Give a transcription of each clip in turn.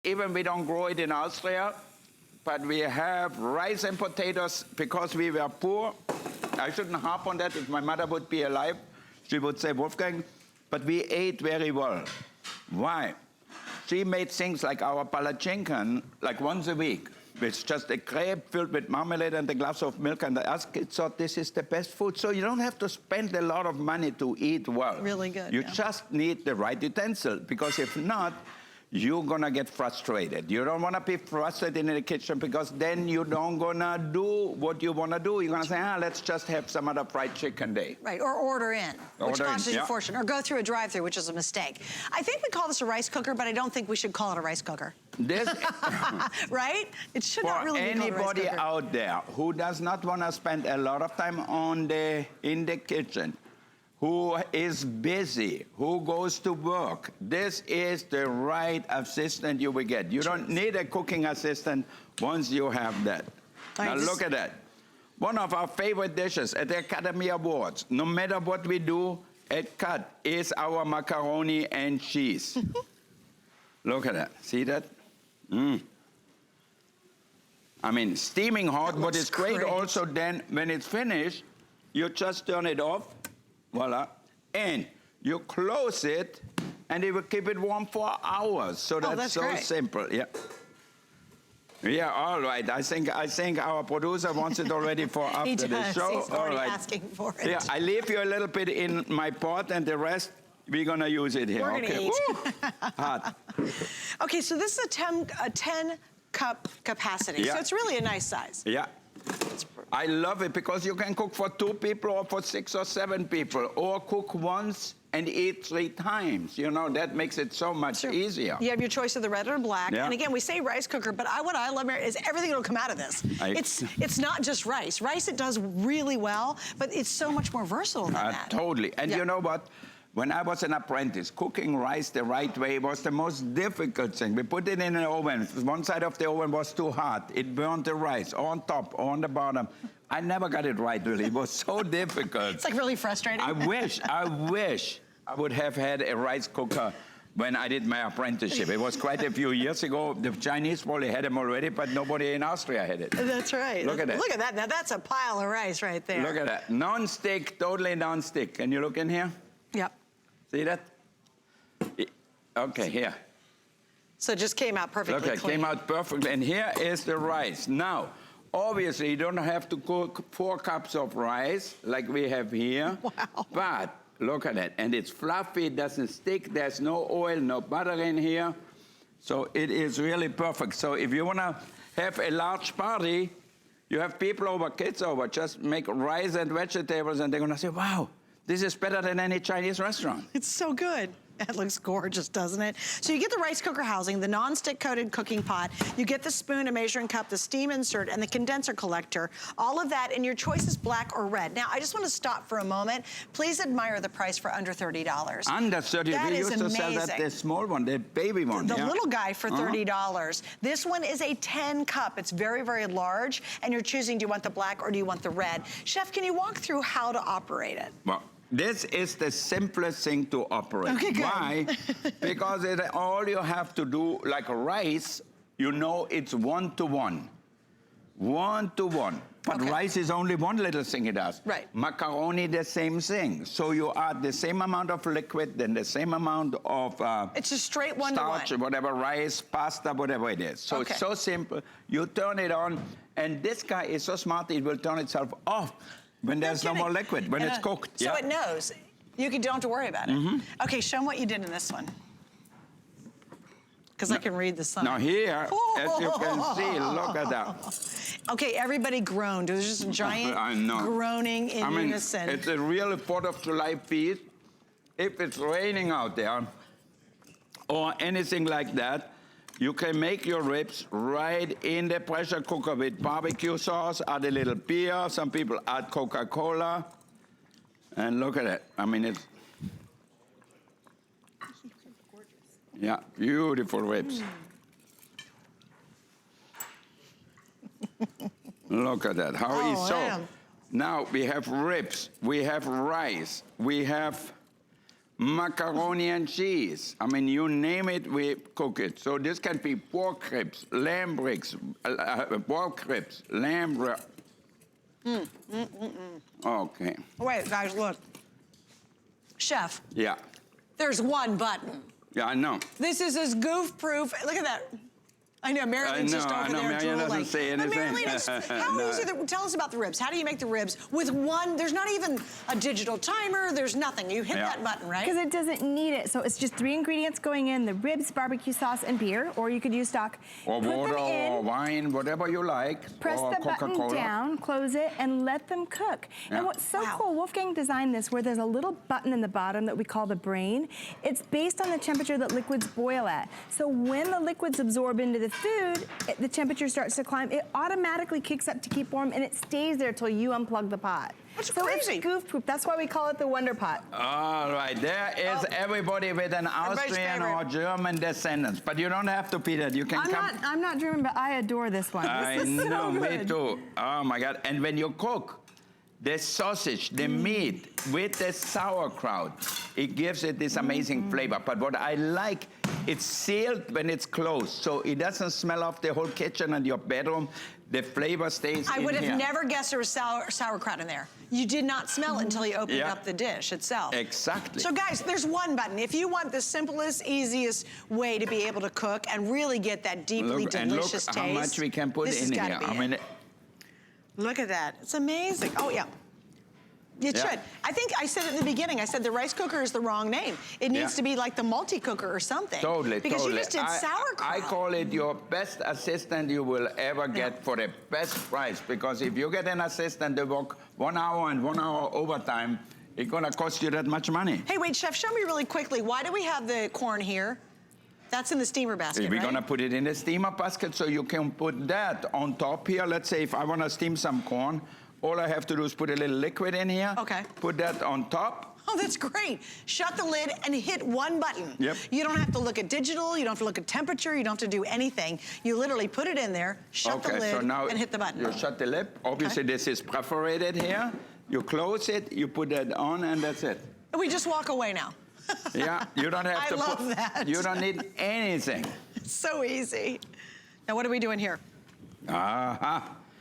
Even we don't grow it in Austria, but we have rice and potatoes because we were poor. I shouldn't harp on that. If my mother would be alive, she would say, Wolfgang, but we ate very well. Why? She made things like our palatschinken, like once a week. It's just a crepe filled with marmalade and a glass of milk, and I thought this is the best food. So you don't have to spend a lot of money to eat well. Really good. You just need the right utensil, because if not, you're gonna get frustrated. You don't wanna be frustrated in the kitchen, because then you don't gonna do what you wanna do. You're gonna say, let's just have some other fried chicken day. Right, or order in, which costs you a fortune, or go through a drive-through, which is a mistake. I think we call this a rice cooker, but I don't think we should call it a rice cooker. This, right? It should not really be called a rice cooker. For anybody out there who does not wanna spend a lot of time in the kitchen, who is busy, who goes to work, this is the right assistant you will get. You don't need a cooking assistant once you have that. Now look at that. One of our favorite dishes at the Academy Awards, no matter what we do at cut, is our macaroni and cheese. Look at that, see that? I mean, steaming hot, but it's great also then when it's finished, you just turn it off, voila, and you close it, and it will keep it warm for hours. So that's so simple. Yeah. Yeah, all right. I think our producer wants it already for after the show. He's already asking for it. Yeah, I leave you a little bit in my pot, and the rest we're gonna use it here. We're gonna eat. Hot. Okay, so this is a 10-cup capacity, so it's really a nice size. Yeah. I love it because you can cook for 2 people or for 6 or 7 people, or cook once and eat 3 times. You know, that makes it so much easier. You have your choice of the red or black. And again, we say rice cooker, but what I love is everything that'll come out of this. It's not just rice. Rice, it does really well, but it's so much more versatile than that. Totally. And you know what? When I was an apprentice, cooking rice the right way was the most difficult thing. We put it in an oven. One side of the oven was too hot. It burned the rice on top or on the bottom. I never got it right, really. It was so difficult. It's like really frustrating. I wish I would have had a rice cooker when I did my apprenticeship. It was quite a few years ago. The Chinese probably had them already, but nobody in Austria had it. That's right. Look at that. Look at that. Now that's a pile of rice right there. Look at that. Non-stick, totally non-stick. Can you look in here? Yep. See that? Okay, here. So it just came out perfectly clean. Okay, came out perfectly. And here is the rice. Now, obviously, you don't have to cook 4 cups of rice like we have here. Wow. But look at it. And it's fluffy, it doesn't stick. There's no oil, no butter in here. So it is really perfect. So if you want to have a large party, you have people over, kids over, just make rice and vegetables, and they're going to say, wow, this is better than any Chinese restaurant. It's so good. That looks gorgeous, doesn't it? So you get the rice cooker housing, the non-stick coated cooking pot, you get the spoon, a measuring cup, the steam insert, and the condenser collector. All of that, and your choice is black or red. Now, I just want to stop for a moment. Please admire the price for under $30. Under $30, that we is used to amazing. sell that, the small one, the baby one. The little guy for $30. This one is a 10 cup. It's very, very large, and you're choosing, do you want the black or do you want the red? Chef, can you walk through how to operate it? Well, this is the simplest thing to operate. Okay, good. Why? Because all you have to do, like rice, you know it's 1-to-1. 1-to-1. But rice is only one little thing it does. Right. Macaroni, the same thing. So you add the same amount of liquid, then the same amount of it's a straight 1-to-1. Starch, whatever, rice, pasta, whatever it is. So it's so simple. You turn it on, and this guy is so smart, it will turn itself off when there's no more liquid, when it's cooked. So it knows. You don't have to worry about it. Okay, show them what you did in this one. Because I can read the sign. Now here, as you can see, look at that. Okay, everybody groaned. It was just a giant groaning in unison. It's a real 4th of July feast. If it's raining out there, or anything like that, you can make your ribs right in the pressure cooker with barbecue sauce, add a little beer, some people add Coca-Cola, and look at it. I mean, it's... Yeah, beautiful ribs. Look at that, how easy. So, now we have ribs, we have rice, we have macaroni and cheese. I mean, you name it, we cook it. So this can be pork ribs, lamb ribs, pork ribs, lamb ribs. Okay. Wait, guys, look. Chef. Yeah. There's one button. Yeah, I know. This is as goof-proof. Look at that. I know, Marilyn's just over there Marianne drooling. doesn't say anything. But Marilyn, how easy, tell us about the ribs. How do you make the ribs with one, there's not even a digital timer, there's nothing. You hit that button, right? Because it doesn't need it. So it's just 3 ingredients going in, the ribs, barbecue sauce, and beer, or you could use stock. Or water, or wine, whatever you like. Press or the button down, close it, and let them cook. Yeah. And what's so cool, Wolfgang designed this where there's a little button in the bottom that we call the brain. It's based on the temperature that liquids boil at. So when the liquids absorb into the food, the temperature starts to climb, it automatically kicks up to keep warm, and it stays there till you unplug the pot. That's so crazy. It's goof-proof. That's why we call it the Wonder Pot. All right, there is everybody with an Austrian or German descendants, but you don't have to be that. You can I'm not German, but I adore this one. This is so me good. too. Oh my God! And when you cook the sausage, the meat with the sauerkraut, it gives it this amazing flavor. But what I like, it's sealed when it's closed, so it doesn't smell off the whole kitchen and your bedroom. The flavor stays in I would here. have never guessed there was sauerkraut in there. You did not smell it until you opened up the dish itself. Exactly. So guys, there's one button. If you want the simplest, easiest way to be able to cook and really get that deeply delicious taste. Look how much we can put in here. I mean, look at that. It's amazing. Oh, yeah. It should. I think I said it in the beginning. I said the rice cooker is the wrong name. It needs to be like the multi-cooker or something. Totally, because you just did sauerkraut. I call it your best assistant you will ever get for the best price. Because if you get an assistant that work 1 hour and 1 hour overtime, it's gonna cost you that much money. Hey, wait, Chef, show me really quickly. Why do we have the corn here? That's in the steamer basket, We're gonna put it in the steamer basket so you can put that on top here. Let's say if I wanna steam some corn, all I have to do is put a little liquid in here. Okay. Put that on top. Oh, that's great. Shut the lid and hit one button. Yep. You don't have to look at digital, you don't have to look at temperature, you don't have to do anything. You literally put it in there, shut the lid, so now and hit the button. You shut the lid. Obviously, this is perforated here. You close it, you put that on, and that's it. And we just walk away now. Yeah, you don't have to I love that. You don't need anything. It's so easy. Now, what are we doing here?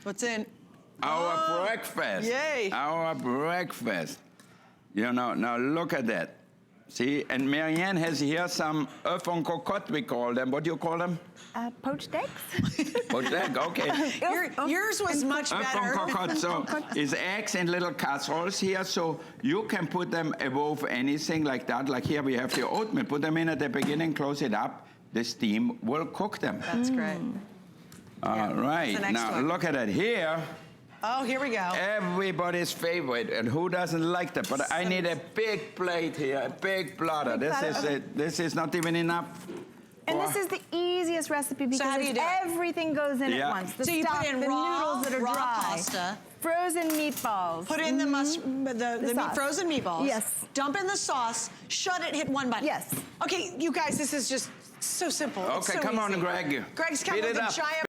What's in? Our breakfast. Yay. Our breakfast. You know, now look at that. See, and Marianne has here some œufs en cocotte, we call them. What do you call them? Poached eggs. Poached egg, okay. Yours was much œufs en better. cocotte, so it's eggs in little casseroles here, so you can put them above anything like that. Like here we have the oatmeal. Put them in at the beginning, close it up. The steam will cook them. That's great. All right, the next now one. look at it here. Oh, here we go. Everybody's favorite, and who doesn't like that? But I need a big plate here, a big platter. This is not even enough. And this is the easiest recipe because how do you do it? everything goes in at once. The So you stock, put in the raw, noodles that are raw dry, pasta. frozen meatballs. Put in the sauce. frozen meatballs. Yes. Dump in the sauce. Shut it. Hit one button. Yes. Okay, you guys, this is just so simple. It's Okay, so come on, easy. Greg. Greg's coming Speed with it a up. giant